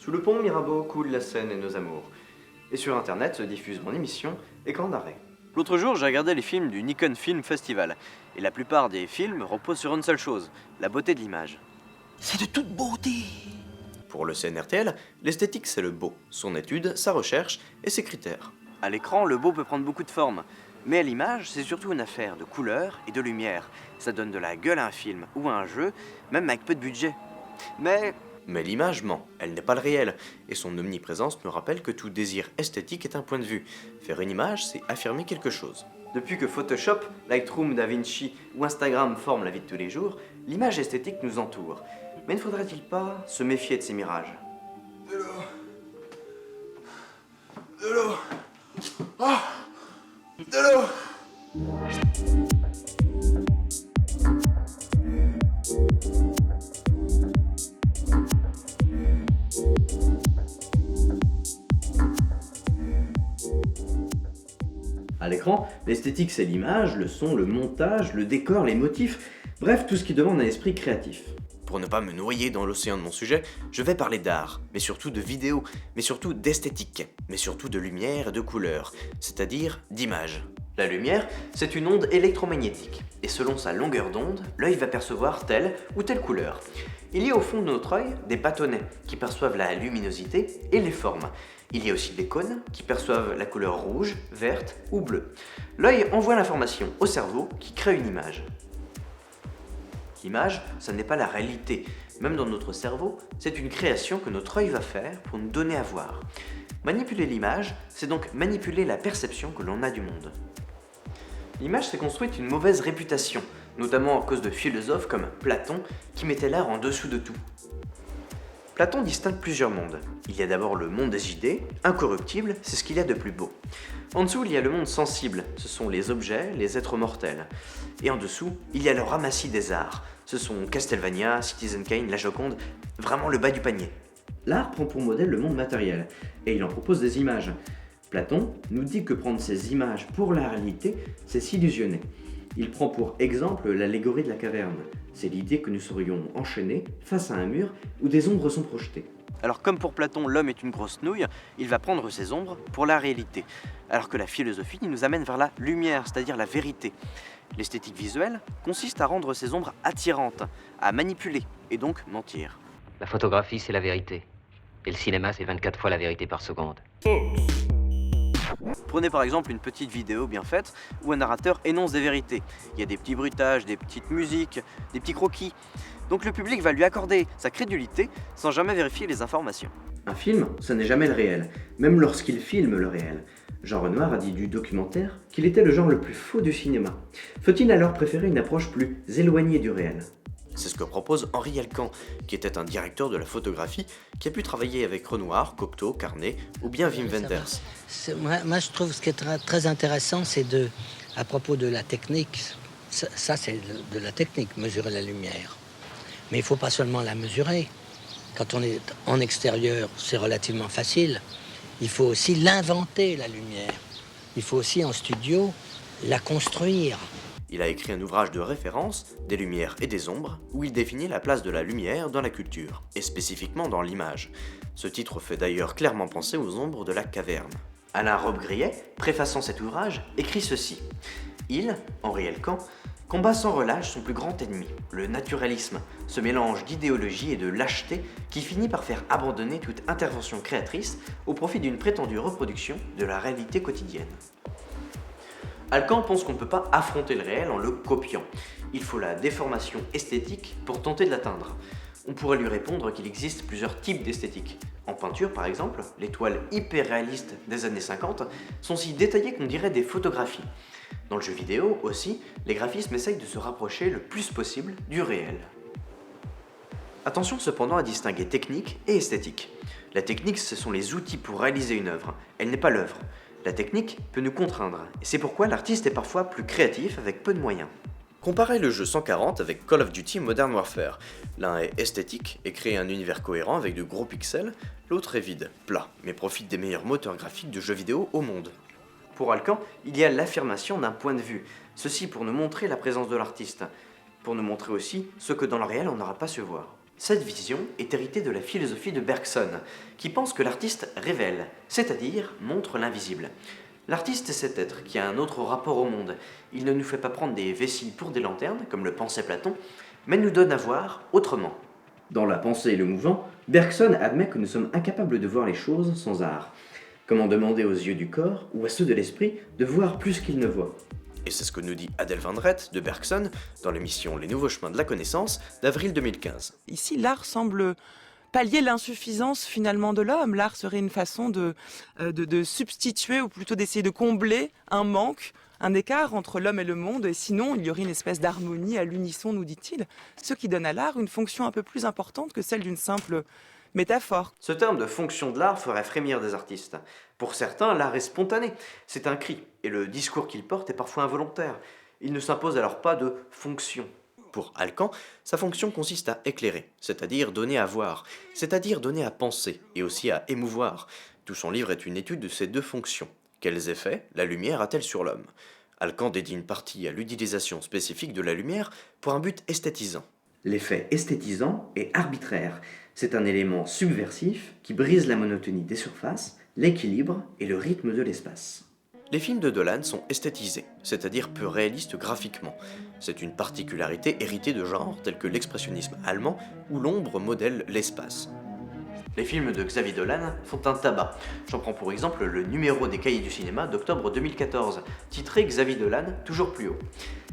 Sous le pont Mirabeau coule la Seine et nos amours. Et sur internet se diffuse mon émission Écran d'arrêt. L'autre jour, j'ai regardé les films du Nikon Film Festival. Et la plupart des films reposent sur une seule chose, la beauté de l'image. C'est de toute beauté. Pour le CNRTL, l'esthétique c'est le beau, son étude, sa recherche et ses critères. À l'écran, le beau peut prendre beaucoup de formes. Mais à l'image, c'est surtout une affaire de couleur et de lumière. Ça donne de la gueule à un film ou à un jeu, même avec peu de budget. Mais l'image ment, elle n'est pas le réel, et son omniprésence me rappelle que tout désir esthétique est un point de vue. Faire une image, c'est affirmer quelque chose. Depuis que Photoshop, Lightroom, DaVinci ou Instagram forment la vie de tous les jours, l'image esthétique nous entoure. Mais ne faudrait-il pas se méfier de ces mirages? De l'eau. De l'eau. Ah. De l'eau. À l'écran, l'esthétique c'est l'image, le son, le montage, le décor, les motifs, bref tout ce qui demande un esprit créatif. Pour ne pas me noyer dans l'océan de mon sujet, je vais parler d'art, mais surtout de vidéo, mais surtout d'esthétique, mais surtout de lumière et de couleur, c'est-à-dire d'image. La lumière, c'est une onde électromagnétique, et selon sa longueur d'onde, l'œil va percevoir telle ou telle couleur. Il y a au fond de notre œil des bâtonnets qui perçoivent la luminosité et les formes. Il y a aussi des cônes qui perçoivent la couleur rouge, verte ou bleue. L'œil envoie l'information au cerveau qui crée une image. L'image, ça n'est pas la réalité. Même dans notre cerveau, c'est une création que notre œil va faire pour nous donner à voir. Manipuler l'image, c'est donc manipuler la perception que l'on a du monde. L'image s'est construite une mauvaise réputation, notamment à cause de philosophes comme Platon qui mettaient l'art en dessous de tout. Platon distingue plusieurs mondes. Il y a d'abord le monde des idées, incorruptible, c'est ce qu'il y a de plus beau. En dessous, il y a le monde sensible, ce sont les objets, les êtres mortels. Et en dessous, il y a le ramassis des arts, ce sont Castlevania, Citizen Kane, la Joconde, vraiment le bas du panier. L'art prend pour modèle le monde matériel, et il en propose des images. Platon nous dit que prendre ces images pour la réalité, c'est s'illusionner. Il prend pour exemple l'allégorie de la caverne. C'est l'idée que nous serions enchaînés face à un mur où des ombres sont projetées. alors comme pour Platon, l'homme est une grosse nouille, il va prendre ses ombres pour la réalité. Alors que la philosophie nous amène vers la lumière, c'est-à-dire la vérité. L'esthétique visuelle consiste à rendre ces ombres attirantes, à manipuler et donc mentir. La photographie, c'est la vérité. Et le cinéma, c'est 24 fois la vérité par seconde. Prenez par exemple une petite vidéo bien faite où un narrateur énonce des vérités. Il y a des petits bruitages, des petites musiques, des petits croquis. Donc le public va lui accorder sa crédulité sans jamais vérifier les informations. Un film, ça n'est jamais le réel, même lorsqu'il filme le réel. Jean Renoir a dit du documentaire qu'il était le genre le plus faux du cinéma. Faut-il alors préférer une approche plus éloignée du réel? C'est ce que propose Henri Alcan, qui était un directeur de la photographie qui a pu travailler avec Renoir, Cocteau, Carnet ou bien Wim Wenders. Moi, je trouve ce qui est très intéressant, c'est à propos de la technique, ça c'est de la technique, mesurer la lumière. Mais il ne faut pas seulement la mesurer. Quand on est en extérieur, c'est relativement facile. Il faut aussi l'inventer, la lumière. Il faut aussi, en studio, la construire. Il a écrit un ouvrage de référence, Des lumières et des ombres, où il définit la place de la lumière dans la culture, et spécifiquement dans l'image. Ce titre fait d'ailleurs clairement penser aux ombres de la caverne. Alain Robbe-Grillet, préfaçant cet ouvrage, écrit ceci. Il, Henri Alcan, combat sans relâche son plus grand ennemi, le naturalisme, ce mélange d'idéologie et de lâcheté qui finit par faire abandonner toute intervention créatrice au profit d'une prétendue reproduction de la réalité quotidienne. Alcan pense qu'on ne peut pas affronter le réel en le copiant. Il faut la déformation esthétique pour tenter de l'atteindre. On pourrait lui répondre qu'il existe plusieurs types d'esthétique. En peinture par exemple, les toiles hyper réalistes des années 50 sont si détaillées qu'on dirait des photographies. Dans le jeu vidéo aussi, les graphismes essayent de se rapprocher le plus possible du réel. Attention cependant à distinguer technique et esthétique. La technique, ce sont les outils pour réaliser une œuvre, elle n'est pas l'œuvre. La technique peut nous contraindre, et c'est pourquoi l'artiste est parfois plus créatif avec peu de moyens. Comparez le jeu 140 avec Call of Duty Modern Warfare. L'un est esthétique et crée un univers cohérent avec de gros pixels, l'autre est vide, plat, mais profite des meilleurs moteurs graphiques de jeux vidéo au monde. Pour Alcan, il y a l'affirmation d'un point de vue, ceci pour nous montrer la présence de l'artiste, pour nous montrer aussi ce que dans le réel on n'aura pas su voir. Cette vision est héritée de la philosophie de Bergson, qui pense que l'artiste révèle, c'est-à-dire montre l'invisible. L'artiste est cet être qui a un autre rapport au monde. Il ne nous fait pas prendre des vessies pour des lanternes, comme le pensait Platon, mais nous donne à voir autrement. Dans La pensée et le mouvant, Bergson admet que nous sommes incapables de voir les choses sans art. Comment demander aux yeux du corps ou à ceux de l'esprit de voir plus qu'ils ne voient? Et c'est ce que nous dit Adèle Van Dret de Bergson dans l'émission Les Nouveaux Chemins de la Connaissance d'avril 2015. Ici, l'art semble pallier l'insuffisance finalement de l'homme. L'art serait une façon de substituer, ou plutôt d'essayer de combler un manque, un écart entre l'homme et le monde, et sinon il y aurait une espèce d'harmonie à l'unisson, nous dit-il, ce qui donne à l'art une fonction un peu plus importante que celle d'une simple métaphore. Ce terme de fonction de l'art ferait frémir des artistes. Pour certains, l'art est spontané, c'est un cri, et le discours qu'il porte est parfois involontaire. Il ne s'impose alors pas de fonction. Pour Alcan, sa fonction consiste à éclairer, c'est-à-dire donner à voir, c'est-à-dire donner à penser, et aussi à émouvoir. Tout son livre est une étude de ces deux fonctions. Quels effets la lumière a-t-elle sur l'homme? Alcan dédie une partie à l'utilisation spécifique de la lumière pour un but esthétisant. L'effet esthétisant est arbitraire. C'est un élément subversif qui brise la monotonie des surfaces, l'équilibre et le rythme de l'espace. Les films de Dolan sont esthétisés, c'est-à-dire peu réalistes graphiquement. C'est une particularité héritée de genres tels que l'expressionnisme allemand où l'ombre modèle l'espace. Les films de Xavier Dolan font un tabac. J'en prends pour exemple le numéro des Cahiers du cinéma d'octobre 2014, titré Xavier Dolan, toujours plus haut.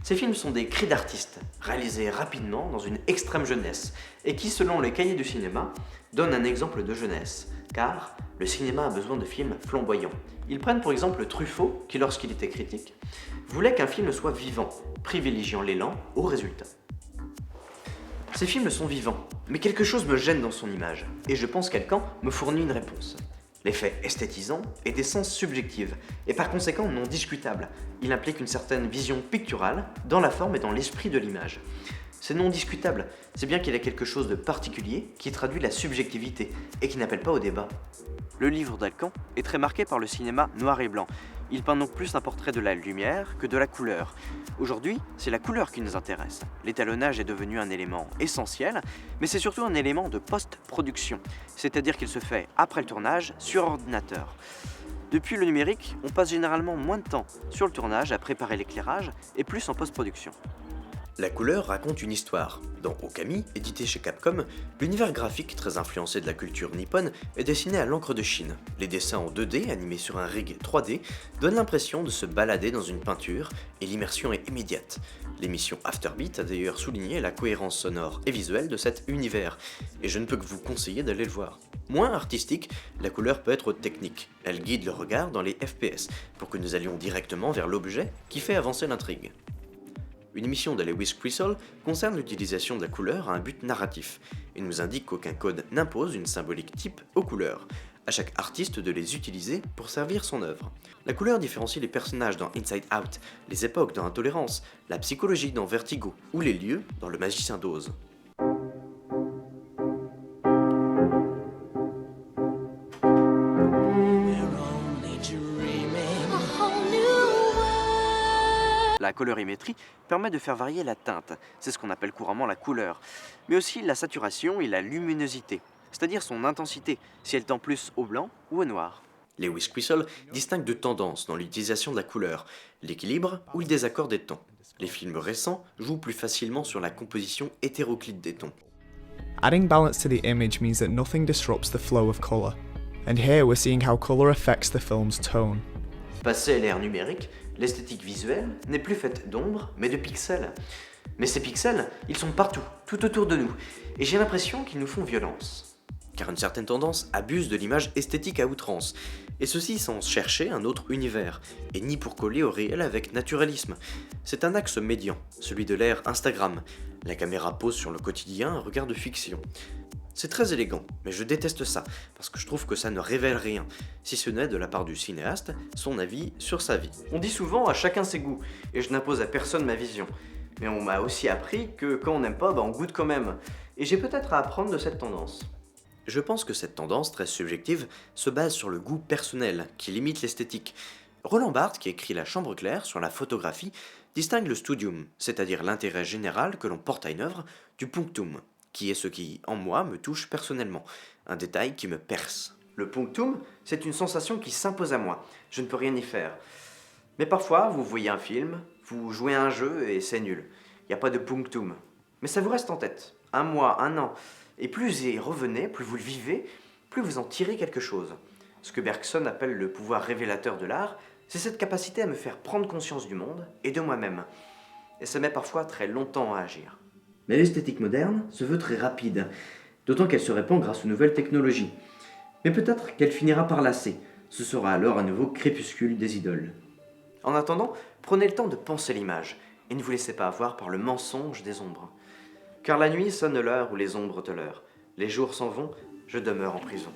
Ces films sont des cris d'artistes, réalisés rapidement dans une extrême jeunesse, et qui, selon les Cahiers du cinéma, donnent un exemple de jeunesse, car le cinéma a besoin de films flamboyants. Ils prennent pour exemple Truffaut, qui lorsqu'il était critique, voulait qu'un film soit vivant, privilégiant l'élan au résultat. Ces films sont vivants, mais quelque chose me gêne dans son image, et je pense qu'Alcan me fournit une réponse. L'effet esthétisant est d'essence subjective, et par conséquent non discutable. Il implique une certaine vision picturale, dans la forme et dans l'esprit de l'image. C'est non discutable, c'est bien qu'il y a quelque chose de particulier qui traduit la subjectivité, et qui n'appelle pas au débat. Le livre d'Alcan est très marqué par le cinéma noir et blanc. Il peint donc plus un portrait de la lumière que de la couleur. Aujourd'hui, c'est la couleur qui nous intéresse. L'étalonnage est devenu un élément essentiel, mais c'est surtout un élément de post-production, c'est-à-dire qu'il se fait après le tournage sur ordinateur. Depuis le numérique, on passe généralement moins de temps sur le tournage à préparer l'éclairage et plus en post-production. La couleur raconte une histoire. Dans Okami, édité chez Capcom, l'univers graphique très influencé de la culture nippone est dessiné à l'encre de Chine. Les dessins en 2D animés sur un rig 3D donnent l'impression de se balader dans une peinture et l'immersion est immédiate. L'émission Afterbeat a d'ailleurs souligné la cohérence sonore et visuelle de cet univers, et je ne peux que vous conseiller d'aller le voir. Moins artistique, la couleur peut être technique. Elle guide le regard dans les FPS pour que nous allions directement vers l'objet qui fait avancer l'intrigue. Une émission de Lewis Crystal concerne l'utilisation de la couleur à un but narratif et nous indique qu'aucun code n'impose une symbolique type aux couleurs, à chaque artiste de les utiliser pour servir son œuvre. La couleur différencie les personnages dans Inside Out, les époques dans Intolérance, la psychologie dans Vertigo ou les lieux dans Le Magicien d'Oz. La colorimétrie permet de faire varier la teinte, c'est ce qu'on appelle couramment la couleur, mais aussi la saturation et la luminosité, c'est-à-dire son intensité, si elle tend plus au blanc ou au noir. Lewis Crystal distingue deux tendances dans l'utilisation de la couleur, l'équilibre ou le désaccord des tons. Les films récents jouent plus facilement sur la composition hétéroclite des tons. Adding balance to the image means that nothing disrupts the flow of colour, and here we're seeing how colour affects the film's tone. Passé à l'ère numérique, l'esthétique visuelle n'est plus faite d'ombre, mais de pixels. Mais ces pixels, ils sont partout, tout autour de nous, et j'ai l'impression qu'ils nous font violence. Car une certaine tendance abuse de l'image esthétique à outrance, et ceci sans chercher un autre univers, et ni pour coller au réel avec naturalisme. C'est un axe médian, celui de l'ère Instagram. La caméra pose sur le quotidien un regard de fiction. C'est très élégant, mais je déteste ça, parce que je trouve que ça ne révèle rien, si ce n'est de la part du cinéaste, son avis sur sa vie. On dit souvent à chacun ses goûts, et je n'impose à personne ma vision. Mais on m'a aussi appris que quand on n'aime pas, on goûte quand même. Et j'ai peut-être à apprendre de cette tendance. Je pense que cette tendance très subjective se base sur le goût personnel, qui limite l'esthétique. Roland Barthes, qui écrit La Chambre claire sur la photographie, distingue le studium, c'est-à-dire l'intérêt général que l'on porte à une œuvre, du punctum, qui est ce qui, en moi, me touche personnellement, un détail qui me perce. Le punctum, c'est une sensation qui s'impose à moi, je ne peux rien y faire. Mais parfois, vous voyez un film, vous jouez à un jeu et c'est nul. Il n'y a pas de punctum. Mais ça vous reste en tête. Un mois, un an. Et plus vous y revenez, plus vous le vivez, plus vous en tirez quelque chose. Ce que Bergson appelle le pouvoir révélateur de l'art, c'est cette capacité à me faire prendre conscience du monde et de moi-même. Et ça met parfois très longtemps à agir. Mais l'esthétique moderne se veut très rapide, d'autant qu'elle se répand grâce aux nouvelles technologies. Mais peut-être qu'elle finira par lasser. Ce sera alors un nouveau crépuscule des idoles. En attendant, prenez le temps de penser l'image, et ne vous laissez pas avoir par le mensonge des ombres. Car la nuit sonne l'heure où les ombres te leurrent. Les jours s'en vont, je demeure en prison.